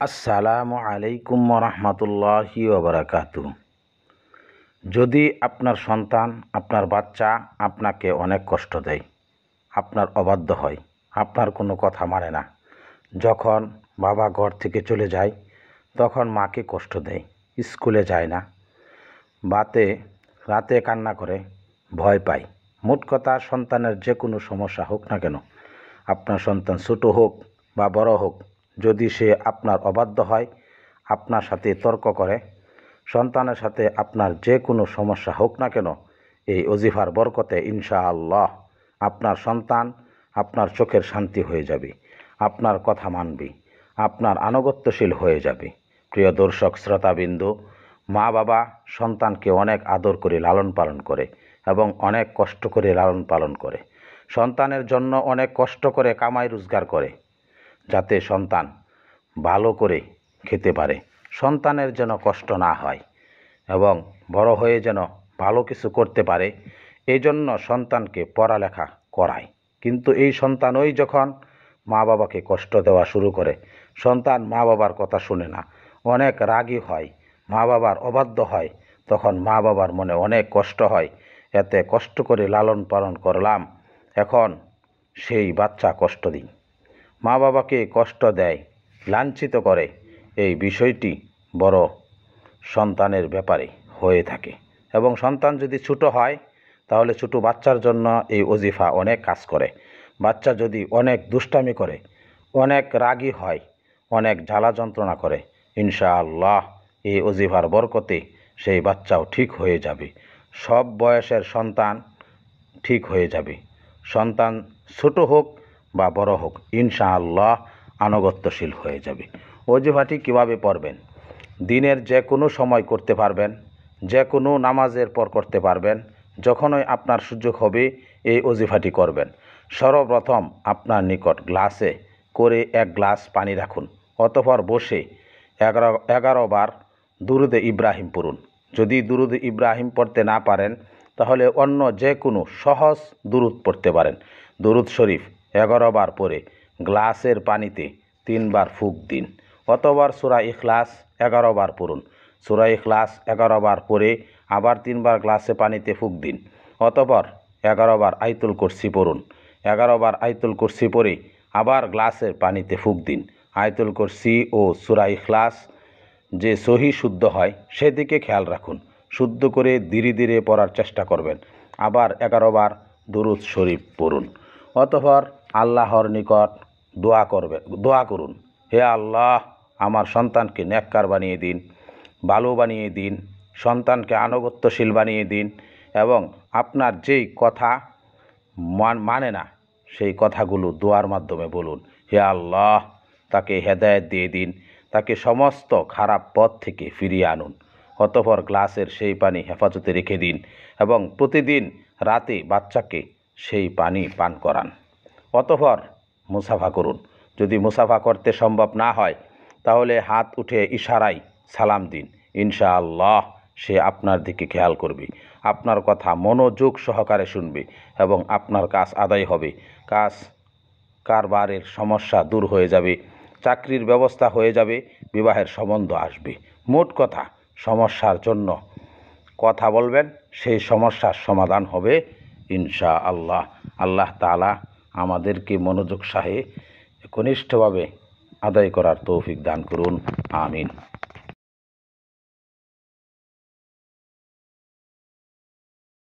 আসসালামু আলাইকুম রহমতুল্লাহি ওবরাকাতু। যদি আপনার সন্তান, আপনার বাচ্চা আপনাকে অনেক কষ্ট দেয়, আপনার অবাধ্য হয়, আপনার কোনো কথা মানে না, যখন বাবা ঘর থেকে চলে যায় তখন মাকে কষ্ট দেয়, স্কুলে যায় না, রাতে কান্না করে, ভয় পায়, মোট কথা সন্তানের যে কোনো সমস্যা হোক না কেন, আপনার সন্তান ছোটো হোক বা বড় হোক, যদি সে আপনার অবাধ্য হয়, আপনার সাথে তর্ক করে, সন্তানের সাথে আপনার যে কোনো সমস্যা হোক না কেন, এই ওজিফার বরকতে ইনশাআল্লাহ আপনার সন্তান আপনার চোখের শান্তি হয়ে যাবে, আপনার কথা মানবে, আপনার আনুগত্যশীল হয়ে যাবে। প্রিয় দর্শক শ্রোতাবিন্দু, মা বাবা সন্তানকে অনেক আদর করে লালন পালন করে এবং অনেক কষ্ট করে লালন পালন করে, সন্তানের জন্য অনেক কষ্ট করে কামাই রোজগার করে, যাতে সন্তান ভালো করে খেতে পারে, সন্তানের যেন কষ্ট না হয় এবং বড় হয়ে যেন ভালো কিছু করতে পারে, এই জন্য সন্তানকে পড়ালেখা করায়। কিন্তু এই সন্তানই যখন মা বাবাকে কষ্ট দেওয়া শুরু করে, সন্তান মা বাবার কথা শুনে না, অনেক রাগী হয়, মা বাবার অবাধ্য হয়, তখন মা বাবার মনে অনেক কষ্ট হয়, এতে কষ্ট করে লালন পালন করলাম, এখন সেই বাচ্চা কষ্ট দিই, মা বাবাকে কষ্ট দেয়, লাঞ্ছিত করে, এই বিষয়টি বড় সন্তানের ব্যাপারে হয়ে থাকে। এবং সন্তান যদি ছোটো হয় তাহলে ছোটো বাচ্চার জন্য এই ওজিফা অনেক কাজ করে। বাচ্চা যদি অনেক দুষ্টামি করে, অনেক রাগী হয়, অনেক জ্বালা যন্ত্রণা করে, ইনশাআল্লাহ এই ওজিফার বরকতে সেই বাচ্চাও ঠিক হয়ে যাবে। সব বয়সের সন্তান ঠিক হয়ে যাবে, সন্তান ছোট হোক বা বড় হোক, ইনশাআল্লাহ আনুগত্যশীল হয়ে যাবে। ওজিফাটি কীভাবে পড়বেন? দিনের যে কোনো সময় করতে পারবেন, যে কোনো নামাজের পর করতে পারবেন, যখনই আপনার সুযোগ হবে এই ওজিফাটি করবেন। সর্বপ্রথম আপনার নিকট গ্লাসে করে 1 গ্লাস পানি রাখুন, অতঃপর বসে 11 বার দুরুদে ইব্রাহিম পড়ুন। যদি দুরুদে ইব্রাহিম পড়তে না পারেন তাহলে অন্য যে কোনো সহজ দুরুদ পড়তে পারেন। দুরুদ শরীফ 11 বার পরে গ্লাসের পানিতে 3 বার ফুঁক দিন, অতঃপর সূরা ইখলাস 11 বার পড়ুন। সূরা ইখলাস 11 বার পরে আবার 3 বার গ্লাসে পানিতে ফুঁক দিন, অতঃপর 11 বার আয়াতুল কুরসি পড়ুন। 11 বার আয়াতুল কুরসি পরে আবার গ্লাসের পানিতে ফুঁক দিন। আয়াতুল কুরসি ও সূরা ইখলাস যে সহি শুদ্ধ হয় সেদিকে খেয়াল রাখুন, শুদ্ধ করে ধীরে ধীরে পড়ার চেষ্টা করবেন। আবার 11 বার দুরুদ শরীফ পড়ুন, অতঃপর আল্লাহর নিকট দোয়া করুন, হে আল্লাহ, আমার সন্তানকে নেককার বানিয়ে দিন, ভালো বানিয়ে দিন, সন্তানকে আনুগত্যশীল বানিয়ে দিন, এবং আপনার যেই কথা মানে না সেই কথাগুলো দোয়ার মাধ্যমে বলুন। হে আল্লাহ, তাকে হেদায়েত দিয়ে দিন, তাকে সমস্ত খারাপ পথ থেকে ফিরিয়ে আনুন। অতঃপর গ্লাসের সেই পানি হেফাজতে রেখে দিন এবং প্রতিদিন রাতে বাচ্চাকে সেই পানি পান করান। অতঃপর মুসাফা করুন। যদি মুসাফা করতে সম্ভব না হয় তাহলে হাত উঠে ইশারায় সালাম দিন, ইনশাআল্লাহ সে আপনার দিকে খেয়াল করবে, আপনার কথা মনোযোগ সহকারে শুনবে এবং আপনার কাজ আদায় হবে, কারবারের সমস্যা দূর হয়ে যাবে, চাকরির ব্যবস্থা হয়ে যাবে, বিবাহের সম্বন্ধ আসবে। মোট কথা, সমস্যার জন্য কথা বলবেন, সেই সমস্যার সমাধান হবে ইনশাআল্লাহ। আল্লাহ তাআলা আমাদেরকে মনোযোগ সহে ঘনিষ্ঠভাবে আদায় করার তৌফিক দান করুন। আমিন।